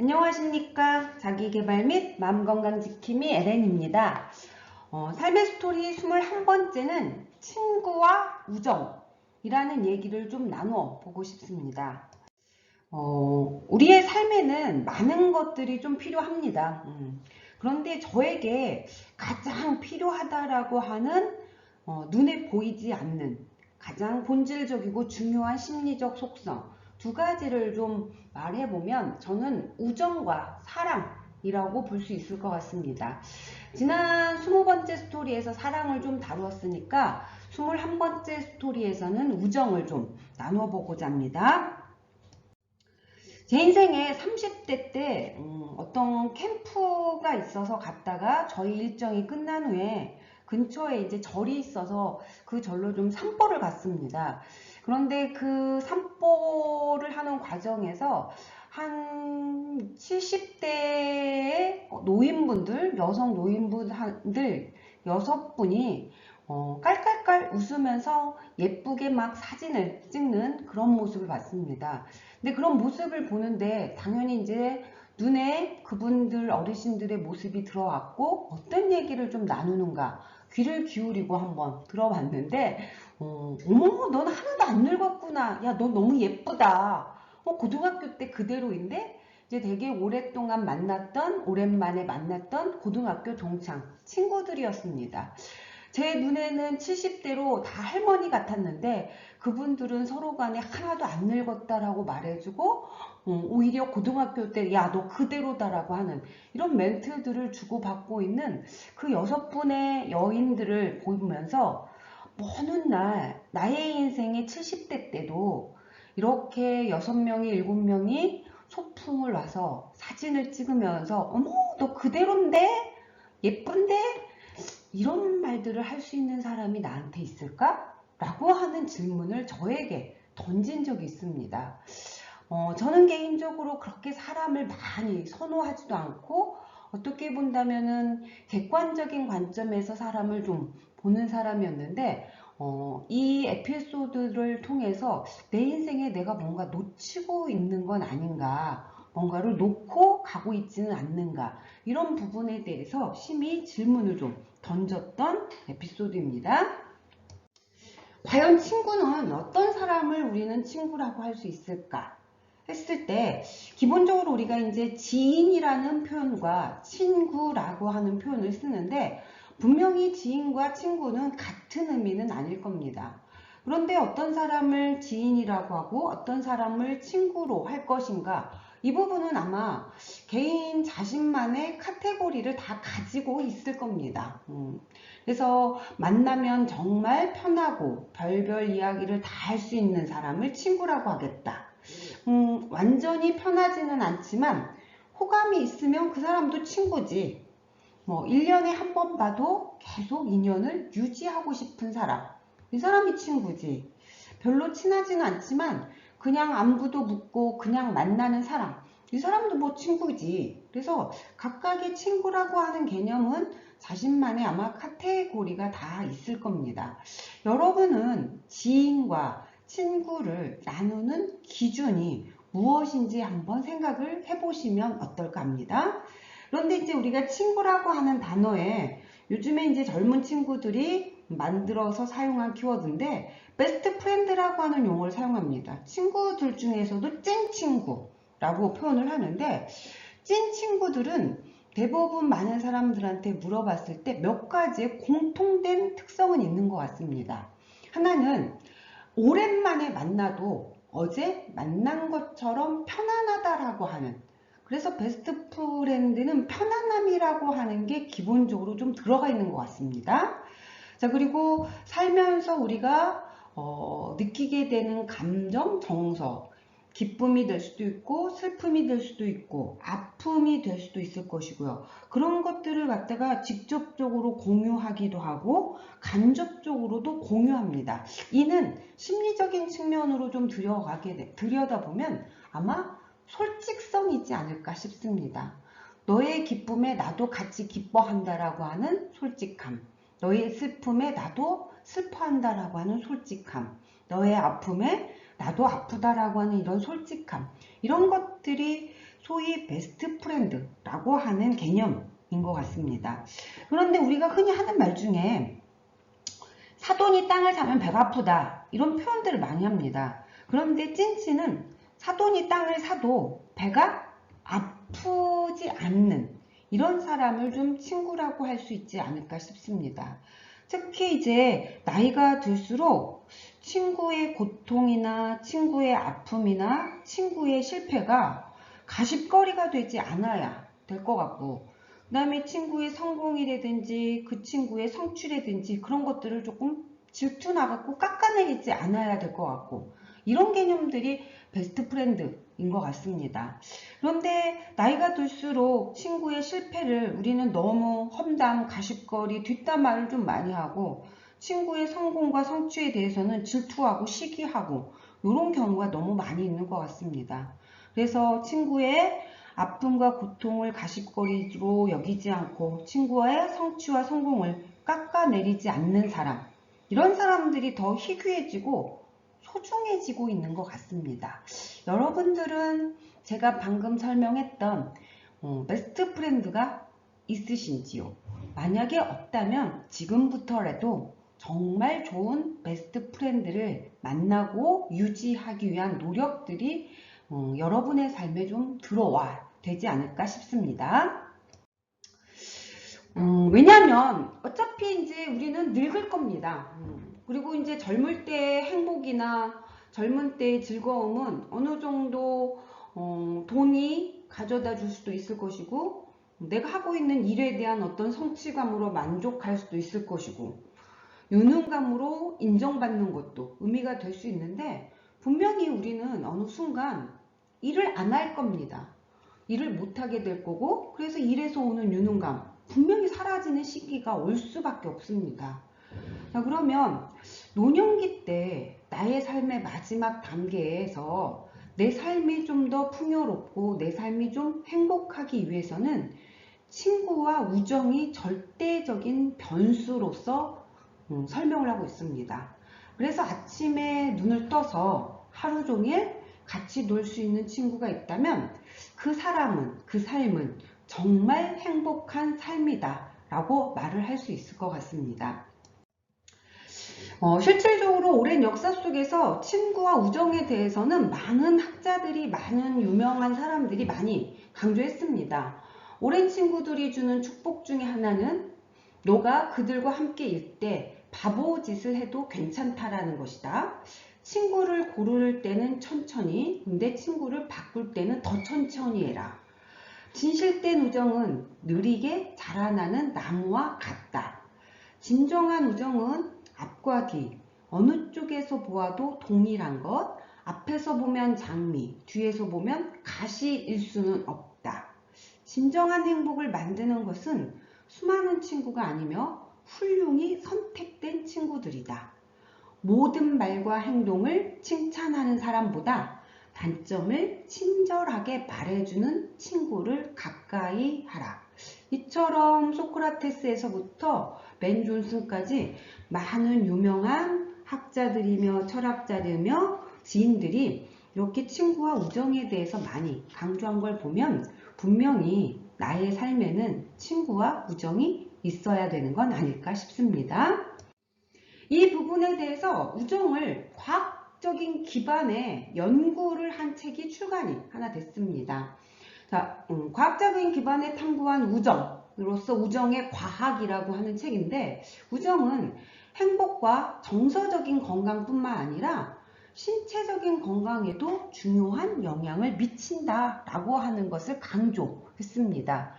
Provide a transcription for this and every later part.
안녕하십니까. 자기계발 및 마음건강 지킴이 LN입니다. 삶의 스토리 21번째는 친구와 우정이라는 얘기를 좀 나누어 보고 싶습니다. 우리의 삶에는 많은 것들이 좀 필요합니다. 그런데 저에게 가장 필요하다라고 하는 눈에 보이지 않는 가장 본질적이고 중요한 심리적 속성 두 가지를 좀 말해보면 저는 우정과 사랑이라고 볼 수 있을 것 같습니다. 지난 20번째 스토리에서 사랑을 좀 다루었으니까 21번째 스토리에서는 우정을 좀 나눠 보고자 합니다. 제 인생에 30대 때 어떤 캠프가 있어서 갔다가 저희 일정이 끝난 후에 근처에 이제 절이 있어서 그 절로 좀 산보를 갔습니다. 그런데 그 산보를 하는 과정에서 한 70대의 노인분들, 여성 노인분들 6분이 깔깔깔 웃으면서 예쁘게 막 사진을 찍는 그런 모습을 봤습니다. 근데 그런 모습을 보는데 당연히 이제 눈에 그분들 어르신들의 모습이 들어왔고 어떤 얘기를 좀 나누는가 귀를 기울이고 한번 들어봤는데 어머 넌 하나도 안 늙었구나. 야 너 너무 예쁘다. 고등학교 때 그대로인데 이제 되게 오랫동안 만났던 오랜만에 만났던 고등학교 동창 친구들이었습니다. 제 눈에는 70대로 다 할머니 같았는데 그분들은 서로 간에 하나도 안 늙었다라고 말해주고 오히려 고등학교 때 야 너 그대로다라고 하는 이런 멘트들을 주고받고 있는 그 6분의 여인들을 보면서 어느 날 나의 인생의 70대 때도 이렇게 6명이 7명이 소풍을 와서 사진을 찍으면서 어머 너 그대로인데 예쁜데 이런 말들을 할 수 있는 사람이 나한테 있을까? 라고 하는 질문을 저에게 던진 적이 있습니다. 저는 개인적으로 그렇게 사람을 많이 선호하지도 않고 어떻게 본다면은 객관적인 관점에서 사람을 좀 보는 사람이었는데 이 에피소드를 통해서 내 인생에 내가 뭔가 놓치고 있는 건 아닌가, 뭔가를 놓고 가고 있지는 않는가, 이런 부분에 대해서 심히 질문을 좀 던졌던 에피소드입니다. 과연 친구는 어떤 사람을 우리는 친구라고 할 수 있을까 했을 때 기본적으로 우리가 이제 지인이라는 표현과 친구라고 하는 표현을 쓰는데 분명히 지인과 친구는 같은 의미는 아닐 겁니다. 그런데 어떤 사람을 지인이라고 하고 어떤 사람을 친구로 할 것인가, 이 부분은 아마 개인 자신만의 카테고리를 다 가지고 있을 겁니다. 그래서 만나면 정말 편하고 별별 이야기를 다 할 수 있는 사람을 친구라고 하겠다. 완전히 편하지는 않지만 호감이 있으면 그 사람도 친구지. 1년에 한 번 봐도 계속 인연을 유지하고 싶은 사람. 이 사람이 친구지. 별로 친하지는 않지만 그냥 안부도 묻고 그냥 만나는 사람. 이 사람도 뭐 친구지. 그래서 각각의 친구라고 하는 개념은 자신만의 아마 카테고리가 다 있을 겁니다. 여러분은 지인과 친구를 나누는 기준이 무엇인지 한번 생각을 해보시면 어떨까 합니다. 그런데 이제 우리가 친구라고 하는 단어에 요즘에 이제 젊은 친구들이 만들어서 사용한 키워드인데 베스트 프렌드라고 하는 용어를 사용합니다. 친구들 중에서도 찐 친구라고 표현을 하는데 찐 친구들은 대부분 많은 사람들한테 물어봤을 때 몇 가지의 공통된 특성은 있는 것 같습니다. 하나는 오랜만에 만나도 어제 만난 것처럼 편안하다라고 하는, 그래서 베스트 프렌드는 편안함이라고 하는 게 기본적으로 좀 들어가 있는 것 같습니다. 자, 그리고 살면서 우리가 느끼게 되는 감정, 정서, 기쁨이 될 수도 있고 슬픔이 될 수도 있고 아픔이 될 수도 있을 것이고요. 그런 것들을 갖다가 직접적으로 공유하기도 하고 간접적으로도 공유합니다. 이는 심리적인 측면으로 좀 들여다보면 아마 솔직성이지 않을까 싶습니다. 너의 기쁨에 나도 같이 기뻐한다라고 하는 솔직함, 너의 슬픔에 나도 슬퍼한다라고 하는 솔직함, 너의 아픔에 나도 아프다라고 하는 이런 솔직함, 이런 것들이 소위 베스트 프렌드라고 하는 개념인 것 같습니다. 그런데 우리가 흔히 하는 말 중에 사돈이 땅을 사면 배가 아프다 이런 표현들을 많이 합니다. 그런데 찐찌는 사돈이 땅을 사도 배가 아프지 않는 이런 사람을 좀 친구라고 할 수 있지 않을까 싶습니다. 특히 이제 나이가 들수록 친구의 고통이나 친구의 아픔이나 친구의 실패가 가십거리가 되지 않아야 될 것 같고, 그 다음에 친구의 성공이라든지 그 친구의 성취라든지 그런 것들을 조금 질투나갖고 깎아내리지 않아야 될 것 같고, 이런 개념들이 베스트 프렌드인 것 같습니다. 그런데 나이가 들수록 친구의 실패를 우리는 너무 험담, 가십거리, 뒷담화를 좀 많이 하고, 친구의 성공과 성취에 대해서는 질투하고 시기하고 이런 경우가 너무 많이 있는 것 같습니다. 그래서 친구의 아픔과 고통을 가십거리로 여기지 않고 친구의 성취와 성공을 깎아내리지 않는 사람, 이런 사람들이 더 희귀해지고 소중해지고 있는 것 같습니다. 여러분들은 제가 방금 설명했던 베스트 프렌드가 있으신지요? 만약에 없다면 지금부터라도 정말 좋은 베스트 프렌드를 만나고 유지하기 위한 노력들이 여러분의 삶에 좀 들어와 되지 않을까 싶습니다. 왜냐하면 어차피 이제 우리는 늙을 겁니다. 그리고 이제 젊을 때의 행복이나 젊은 때의 즐거움은 어느 정도 돈이 가져다 줄 수도 있을 것이고, 내가 하고 있는 일에 대한 어떤 성취감으로 만족할 수도 있을 것이고, 유능감으로 인정받는 것도 의미가 될 수 있는데, 분명히 우리는 어느 순간 일을 안 할 겁니다. 일을 못하게 될 거고, 그래서 일에서 오는 유능감 분명히 사라지는 시기가 올 수밖에 없습니다. 자, 그러면 노년기 때 나의 삶의 마지막 단계에서 내 삶이 좀 더 풍요롭고 내 삶이 좀 행복하기 위해서는 친구와 우정이 절대적인 변수로서 설명을 하고 있습니다. 그래서 아침에 눈을 떠서 하루 종일 같이 놀 수 있는 친구가 있다면 그 사람은, 그 삶은 정말 행복한 삶이다 라고 말을 할 수 있을 것 같습니다. 실질적으로 오랜 역사 속에서 친구와 우정에 대해서는 많은 학자들이, 많은 유명한 사람들이 많이 강조했습니다. 오랜 친구들이 주는 축복 중에 하나는 너가 그들과 함께일 때 바보짓을 해도 괜찮다라는 것이다. 친구를 고를 때는 천천히, 근데 친구를 바꿀 때는 더 천천히 해라. 진실된 우정은 느리게 자라나는 나무와 같다. 진정한 우정은 앞과 뒤, 어느 쪽에서 보아도 동일한 것, 앞에서 보면 장미, 뒤에서 보면 가시일 수는 없다. 진정한 행복을 만드는 것은 수많은 친구가 아니며 훌륭히 선택된 친구들이다. 모든 말과 행동을 칭찬하는 사람보다 단점을 친절하게 말해주는 친구를 가까이 하라. 이처럼 소크라테스에서부터 벤 존슨까지 많은 유명한 학자들이며 철학자들이며 지인들이 이렇게 친구와 우정에 대해서 많이 강조한 걸 보면 분명히 나의 삶에는 친구와 우정이 있어야 되는 건 아닐까 싶습니다. 이 부분에 대해서 우정을 과학적인 기반의 연구를 한 책이 출간이 하나 됐습니다. 자, 과학적인 기반에 탐구한 우정으로서 우정의 과학이라고 하는 책인데, 우정은 행복과 정서적인 건강뿐만 아니라 신체적인 건강에도 중요한 영향을 미친다라고 하는 것을 강조했습니다.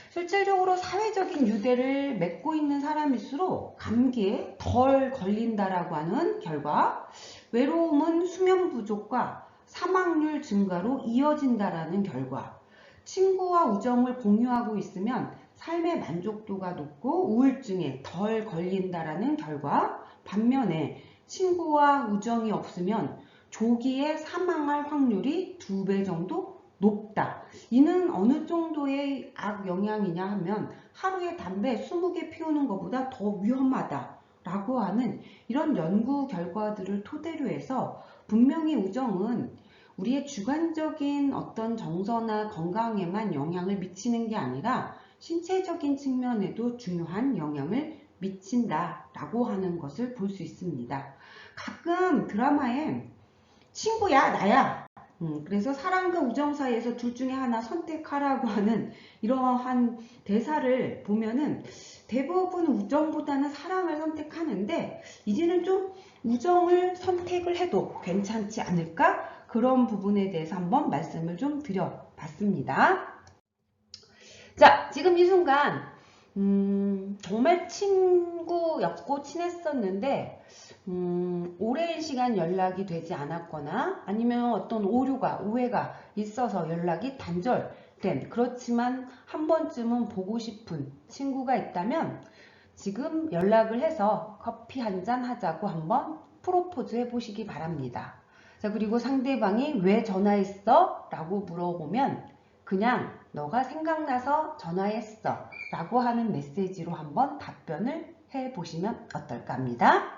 실질적으로 사회적인 유대를 맺고 있는 사람일수록 감기에 덜 걸린다라고 하는 결과, 외로움은 수면 부족과 사망률 증가로 이어진다라는 결과, 친구와 우정을 공유하고 있으면 삶의 만족도가 높고 우울증에 덜 걸린다라는 결과, 반면에 친구와 우정이 없으면 조기에 사망할 확률이 2배 정도 높다. 이는 어느 정도의 악영향이냐 하면 하루에 담배 20개 피우는 것보다 더 위험하다 라고 하는 이런 연구 결과들을 토대로 해서 분명히 우정은 우리의 주관적인 어떤 정서나 건강에만 영향을 미치는 게 아니라 신체적인 측면에도 중요한 영향을 미친다라고 하는 것을 볼 수 있습니다. 가끔 드라마에 친구야, 나야. 그래서 사랑과 우정 사이에서 둘 중에 하나 선택하라고 하는 이러한 대사를 보면은 대부분 우정보다는 사랑을 선택하는데 이제는 좀 우정을 선택을 해도 괜찮지 않을까? 그런 부분에 대해서 한번 말씀을 좀 드려봤습니다. 자, 지금 이 순간 정말 친구였고 친했었는데 오랜 시간 연락이 되지 않았거나 아니면 어떤 오류가 오해가 있어서 연락이 단절된 그렇지만 한 번쯤은 보고 싶은 친구가 있다면 지금 연락을 해서 커피 한잔 하자고 한번 프로포즈 해보시기 바랍니다. 자, 그리고 상대방이 왜 전화했어? 라고 물어보면 그냥 너가 생각나서 전화했어 라고 하는 메시지로 한번 답변을 해보시면 어떨까 합니다.